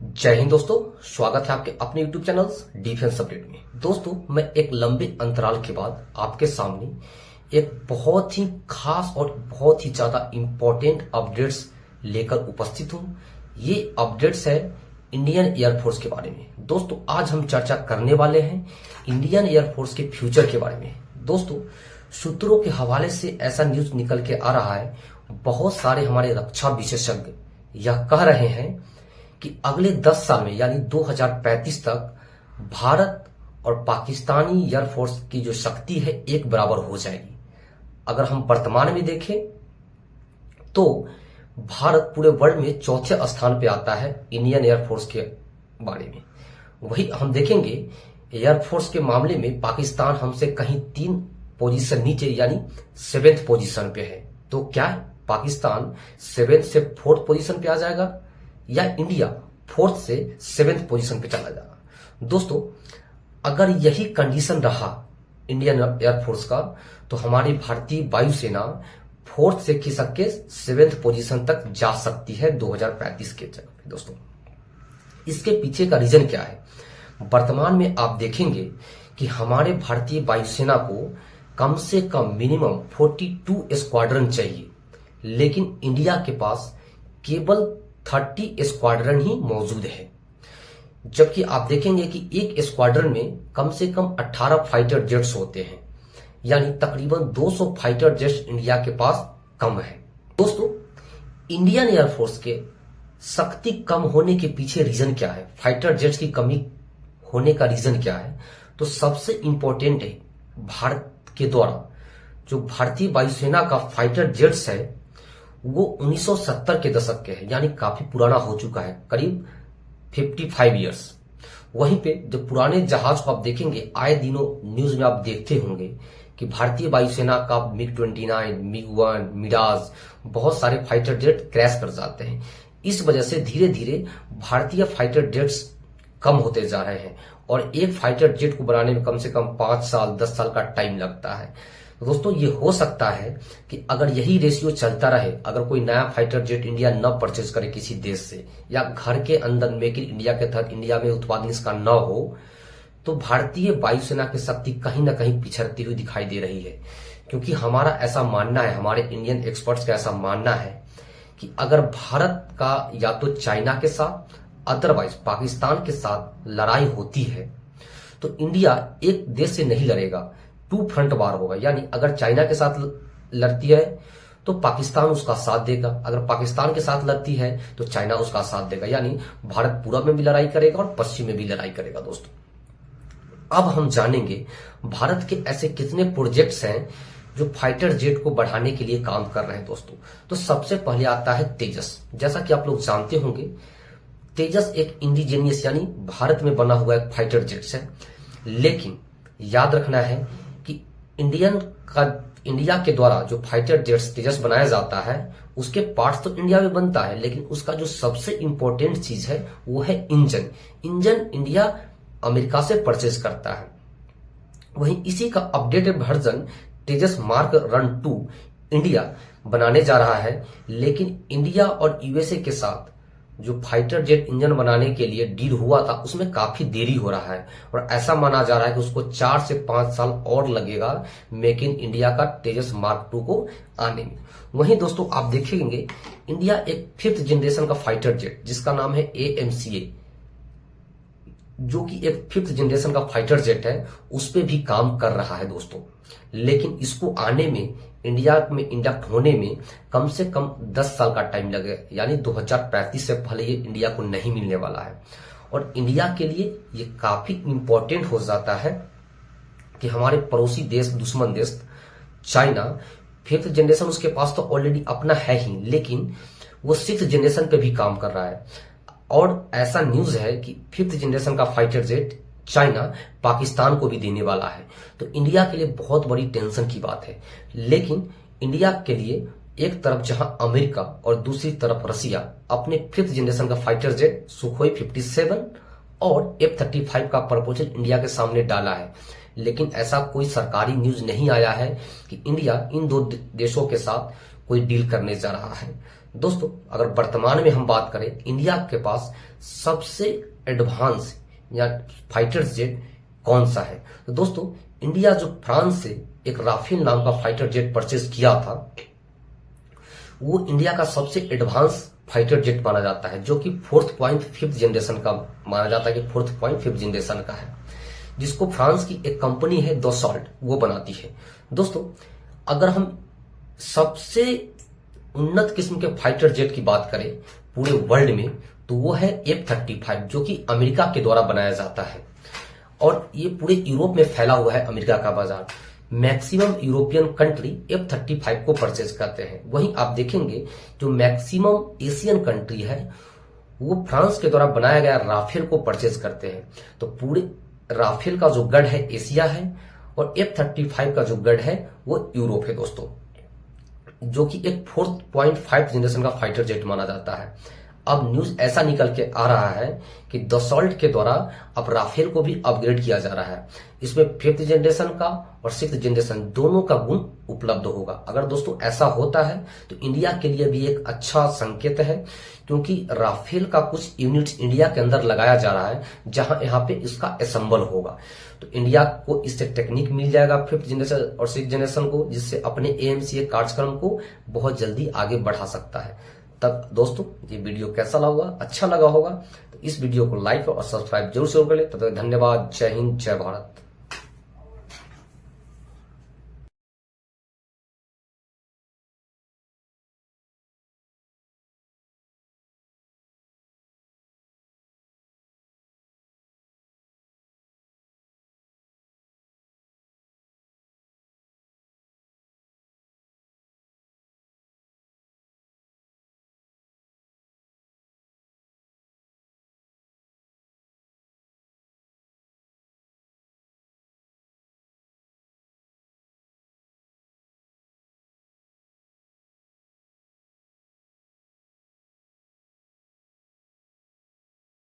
जय हिंद दोस्तों, स्वागत है आपके अपने YouTube चैनल डिफेंस अपडेट में। दोस्तों, मैं एक लंबे अंतराल के बाद आपके सामने एक बहुत ही खास और बहुत ही ज्यादा इंपॉर्टेंट अपडेट्स लेकर उपस्थित हूं। ये अपडेट्स है इंडियन एयरफोर्स के बारे में। दोस्तों, आज हम चर्चा करने वाले हैं इंडियन एयरफोर्स के फ्यूचर के बारे में। दोस्तों, सूत्रों के हवाले से ऐसा न्यूज निकल के आ रहा है, बहुत सारे हमारे रक्षा विशेषज्ञ यह कह रहे हैं कि अगले 10 साल में यानी 2035 तक भारत और पाकिस्तानी एयरफोर्स की जो शक्ति है एक बराबर हो जाएगी। अगर हम वर्तमान में देखें तो भारत पूरे वर्ल्ड में चौथे स्थान पे आता है इंडियन एयरफोर्स के बारे में। वही हम देखेंगे एयरफोर्स के मामले में पाकिस्तान हमसे कहीं 3 पोजीशन नीचे यानी 7th पोजीशन पे है। तो क्या पाकिस्तान 7th से 4th पोजीशन पे आ जाएगा या इंडिया 4th से 7th पोजीशन पे चला जाएगा? दोस्तों, अगर यही कंडीशन रहा इंडियन एयरफोर्स का तो हमारी भारतीय वायुसेना 4th से खिसक के 7th पोजीशन तक जा सकती है 2035 के जगह पे। दोस्तों, इसके पीछे का रीजन क्या है? वर्तमान में आप देखेंगे कि हमारे भारतीय वायुसेना को कम से कम मिनिमम 42 स्क्वाड्रन चाहिए, लेकिन इंडिया के पास केवल 30 स्क्वाड्रन ही मौजूद है। जबकि आप देखेंगे कि एक स्क्वाड्रन में कम से कम 18 फाइटर जेट्स होते हैं, यानी तकरीबन 200 फाइटर जेट्स इंडिया के पास कम है। दोस्तों, इंडियन एयरफोर्स के शक्ति कम होने के पीछे रीजन क्या है? फाइटर जेट्स की कमी होने का रीजन क्या है? तो सबसे इंपॉर्टेंट है भारत के द्वारा जो भारतीय वायुसेना का फाइटर जेट्स है वो 1970 के दशक के है, यानी काफी पुराना हो चुका है, करीब 55 इयर्स। वहीं पे जो पुराने जहाज को आप देखेंगे, आए दिनों न्यूज में आप देखते होंगे कि भारतीय वायुसेना का MiG-29, MiG-1, मिराज बहुत सारे फाइटर जेट क्रैश कर जाते हैं। इस वजह से धीरे धीरे भारतीय फाइटर जेट्स कम होते जा रहे हैं और एक फाइटर जेट को बनाने में कम से कम 5 साल 10 साल का टाइम लगता है। दोस्तों, ये हो सकता है कि अगर यही रेशियो चलता रहे, अगर कोई नया फाइटर जेट इंडिया न परचेज करे किसी देश से या घर के अंदर मेक इन इंडिया के तहत इंडिया में उत्पादन इसका न हो, तो भारतीय वायुसेना की शक्ति कहीं ना कहीं पिछड़ती हुई दिखाई दे रही है। क्योंकि हमारा ऐसा मानना है, हमारे इंडियन एक्सपर्ट्स का ऐसा मानना है कि अगर भारत का या तो चाइना के साथ अदरवाइज पाकिस्तान के साथ लड़ाई होती है तो इंडिया एक देश से नहीं लड़ेगा, 2 फ्रंट वार होगा। यानी अगर चाइना के साथ लड़ती है तो पाकिस्तान उसका साथ देगा, अगर पाकिस्तान के साथ लड़ती है तो चाइना उसका साथ देगा, यानी भारत पूरब में भी लड़ाई करेगा और पश्चिम में भी लड़ाई करेगा। दोस्तों, अब हम जानेंगे भारत के ऐसे कितने प्रोजेक्ट्स हैं जो फाइटर जेट को बढ़ाने के लिए काम कर रहे हैं। दोस्तों, तो सबसे पहले आता है तेजस। जैसा कि आप लोग जानते होंगे, तेजस एक इंडिजीनियस यानी भारत में बना हुआ एक फाइटर जेट्स है, लेकिन याद रखना है कि इंडिया के द्वारा जो फाइटर जेट्स तेजस बनाया जाता है उसके पार्ट्स तो इंडिया में बनता है, लेकिन उसका जो सबसे इंपॉर्टेंट चीज है वो है इंजन। इंजन इंडिया अमेरिका से परचेज करता है। वहीं इसी का अपडेटेड वर्जन तेजस मार्क रन 2 इंडिया बनाने जा रहा है, लेकिन इंडिया और यूएसए के साथ जो फाइटर जेट इंजन बनाने के लिए डील हुआ था उसमें काफी देरी हो रहा है और ऐसा माना जा रहा है कि उसको 4 से 5 साल और लगेगा मेक इन इंडिया का तेजस मार्क 2 को आने में। वहीं दोस्तों, आप देखेंगे इंडिया एक 5th जनरेशन का फाइटर जेट जिसका नाम है AMCA, जो कि एक 5th जनरेशन का फाइटर जेट है, उस पर भी काम कर रहा है। दोस्तों, लेकिन इसको आने में इंडिया में इंडक्ट होने में कम से कम 10 साल का टाइम लगेगा, यानी 2035 से पहले ये इंडिया को नहीं मिलने वाला है। और इंडिया के लिए ये काफी इंपॉर्टेंट हो जाता है कि हमारे पड़ोसी देश, दुश्मन देश चाइना 5th जनरेशन उसके पास तो ऑलरेडी अपना है ही, लेकिन वो 6th जनरेशन पे भी काम कर रहा है। और ऐसा न्यूज है कि 5th जनरेशन का फाइटर जेट चाइना पाकिस्तान को भी देने वाला है। तो इंडिया के लिए बहुत बड़ी टेंशन की बात है। लेकिन इंडिया के लिए एक तरफ जहां अमेरिका और दूसरी तरफ रसिया अपने 5th जनरेशन का फाइटर जेट सुखोई 57 और F-35 का प्रपोजल इंडिया के सामने डाला है, लेकिन ऐसा कोई सरकारी न्यूज नहीं आया है कि इंडिया इन 2 देशों के साथ कोई डील करने जा रहा है। दोस्तों अगर वर्तमान में हम बात करें इंडिया के पास सबसे एडवांस या फाइटर जेट कौन सा है, तो दोस्तों इंडिया जो फ्रांस से एक राफेल नाम का फाइटर जेट परचेज किया था, वो इंडिया का सबसे एडवांस फाइटर जेट माना जाता है, जो कि 4.5 जनरेशन का माना जाता है कि 4.5 जनरेशन का है, जिसको फ्रांस की एक कंपनी है दसॉल्ट वो बनाती है। दोस्तों अगर हम सबसे उन्नत किस्म के फाइटर जेट की बात करें पूरे वर्ल्ड में, तो वो है F-35, जो कि अमेरिका के द्वारा बनाया जाता है और ये पूरे यूरोप में फैला हुआ है अमेरिका का बाजार। मैक्सिमम यूरोपियन कंट्री F-35 को परचेज करते हैं। वहीं आप देखेंगे जो मैक्सिमम एशियन कंट्री है वो फ्रांस के द्वारा बनाया गया राफेल को परचेज करते हैं। तो पूरे राफेल का जो गढ़ है एशिया है और F-35 का जो गढ़ है वो यूरोप है दोस्तों, जो कि एक 4.5 जनरेशन का फाइटर जेट माना जाता है। अब न्यूज ऐसा निकल के आ रहा है कि दसॉल्ट के द्वारा अब राफेल को भी अपग्रेड किया जा रहा है। इसमें 5th जनरेशन का और 6th जनरेशन दोनों का गुण उपलब्ध होगा। अगर दोस्तों ऐसा होता है तो इंडिया के लिए भी एक अच्छा संकेत है, क्योंकि राफेल का कुछ यूनिट्स इंडिया के अंदर लगाया जा रहा है जहां यहाँ पे इसका असेंबल होगा। तो इंडिया को इससे टेक्निक मिल जाएगा 5th जनरेशन और 6th जनरेशन को, जिससे अपने AMCA कार्यक्रम को बहुत जल्दी आगे बढ़ा सकता है। तब दोस्तों ये वीडियो कैसा लगा, अच्छा लगा होगा तो इस वीडियो को लाइक और सब्सक्राइब जरूर कर ले। तब तक धन्यवाद। जय हिंद, जय भारत।